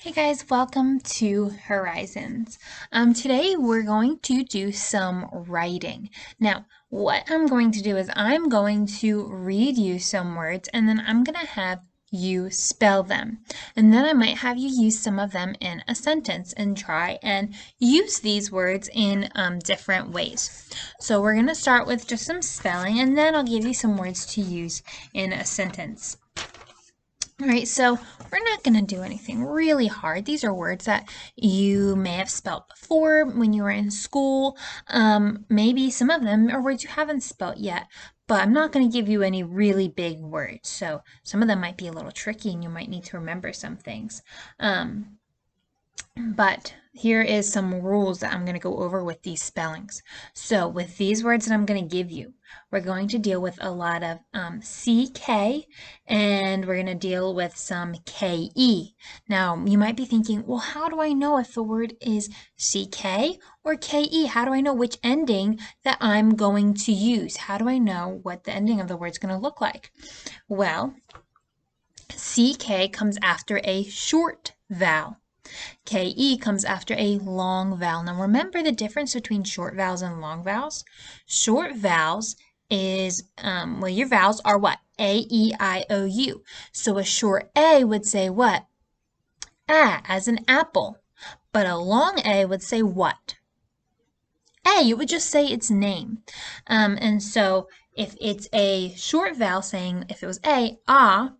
Hey guys, welcome to Horizons. Today we're going to do some writing. Now, what I'm going to do is I'm going to read you some words and then I'm going to have you spell them. And then I might have you use some of them in a sentence and try and use these words in different ways. So we're going to start with just some spelling and then I'll give you some words to use in a sentence. All right, so we're not going to do anything really hard. These are words that you may have spelt before when you were in school. Maybe some of them are words you haven't spelt yet, but I'm not going to give you any really big words. So some of them might be a little tricky and you might need to remember some things. But here is some rules that I'm going to go over with these spellings. So with these words that I'm going to give you, we're going to deal with a lot of CK and we're going to deal with some KE. Now, you might be thinking, well, how do I know if the word is CK or KE? How do I know which ending that I'm going to use? How do I know what the ending of the word is going to look like? Well, CK comes after a short vowel. KE comes after a long vowel. Now remember the difference between short vowels and long vowels? Short vowels is, well, your vowels are what? A, E, I, O, U. So a short A would say what? A, as an apple. But a long A would say what? A, it would just say its name. And so if it's a short vowel saying, if it was A, ah,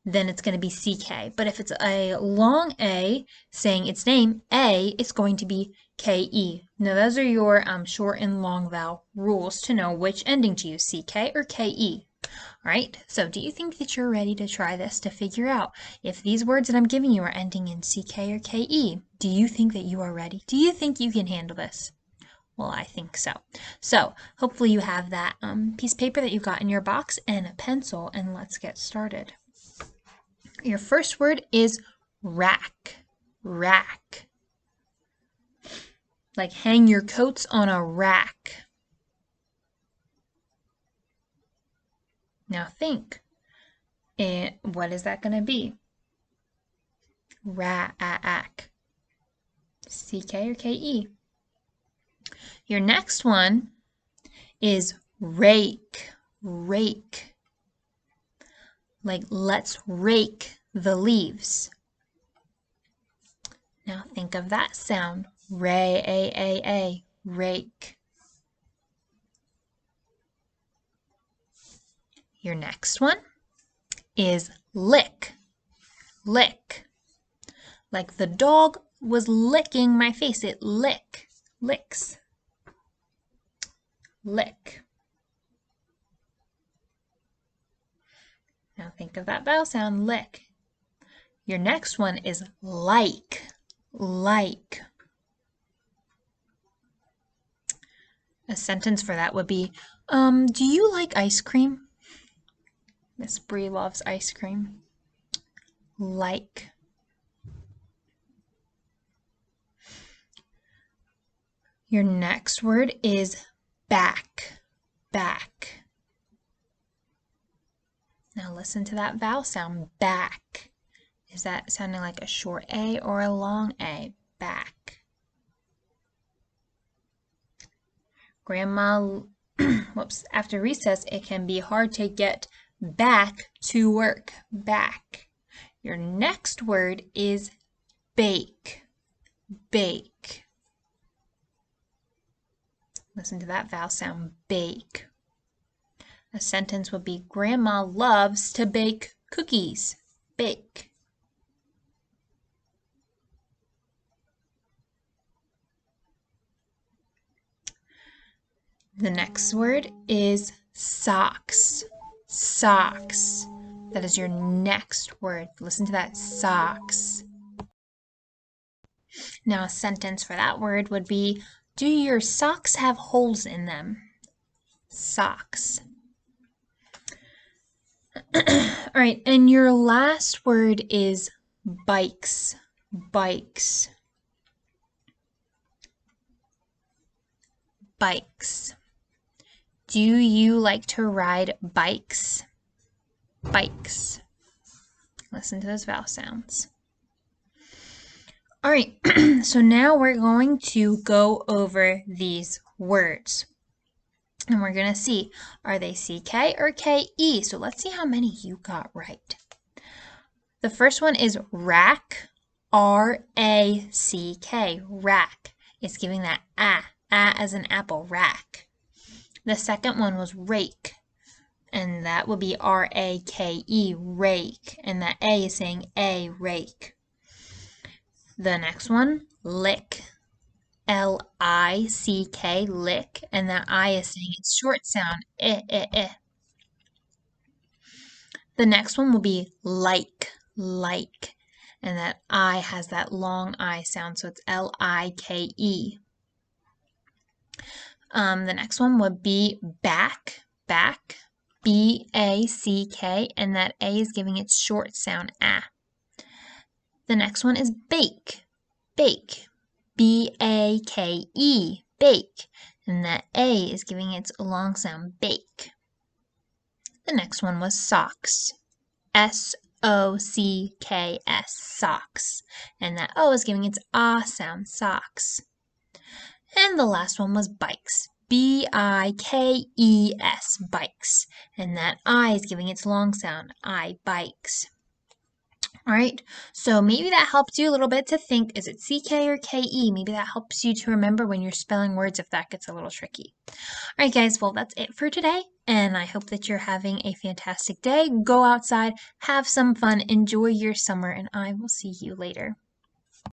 then it's going to be CK. But if it's a long A saying its name, A, it's going to be KE. Now those are your short and long vowel rules to know which ending to use, CK or KE. All right, so do you think that you're ready to try this to figure out if these words that I'm giving you are ending in CK or KE? Do you think that you are ready? Do you think you can handle this? Well, I think so. So hopefully you have that piece of paper that you got in your box and a pencil, and let's get started. Your first word is rack. Rack. Like hang your coats on a rack. Now think. What is that going to be? Rack. CK or KE? Your next one is rake. Rake. Like let's rake the leaves. Now think of that sound. Ray, rake. Your next one is lick. Lick. Like the dog was licking my face. It licks. Lick. Now think of that vowel sound, lick. Your next one is like. Like. A sentence for that would be, do you like ice cream? Miss Bree loves ice cream. Like. Your next word is back. Back. Now listen to that vowel sound, back. Is that sounding like a short A or a long A? Back. Grandma, whoops, after recess, it can be hard to get back to work. Back. Your next word is bake. Bake. Listen to that vowel sound, bake. A sentence would be, Grandma loves to bake cookies. Bake. The next word is socks. Socks. That is your next word. Listen to that, socks. Now a sentence for that word would be, do your socks have holes in them? Socks. All right, and your last word is bikes. Bikes. Bikes. Do you like to ride bikes? Bikes. Listen to those vowel sounds. All right, so now we're going to go over these words. And we're going to see, are they CK or KE? So let's see how many you got right. The first one is rack, R-A-C-K, rack. It's giving that as an apple, rack. The second one was rake, and that would be R-A-K-E, rake, and that A is saying a, rake. The next one, lick, L-I-C-K, lick, and that I is saying its short sound, eh. The next one will be like, and that I has that long I sound, so it's L-I-K-E. The next one would be back, B-A-C-K, and that A is giving its short sound, ah. The next one is bake, B-A-K-E, bake, and that A is giving its long sound, bake. The next one was socks, S-O-C-K-S, socks, and that O is giving its ah sound, socks. And the last one was bikes, B-I-K-E-S, bikes, and that I is giving its long sound, I, bikes. All right, so maybe that helped you a little bit to think, is it CK or KE? Maybe that helps you to remember when you're spelling words if that gets a little tricky. All right, guys, well, that's it for today, and I hope that you're having a fantastic day. Go outside, have some fun, enjoy your summer, and I will see you later.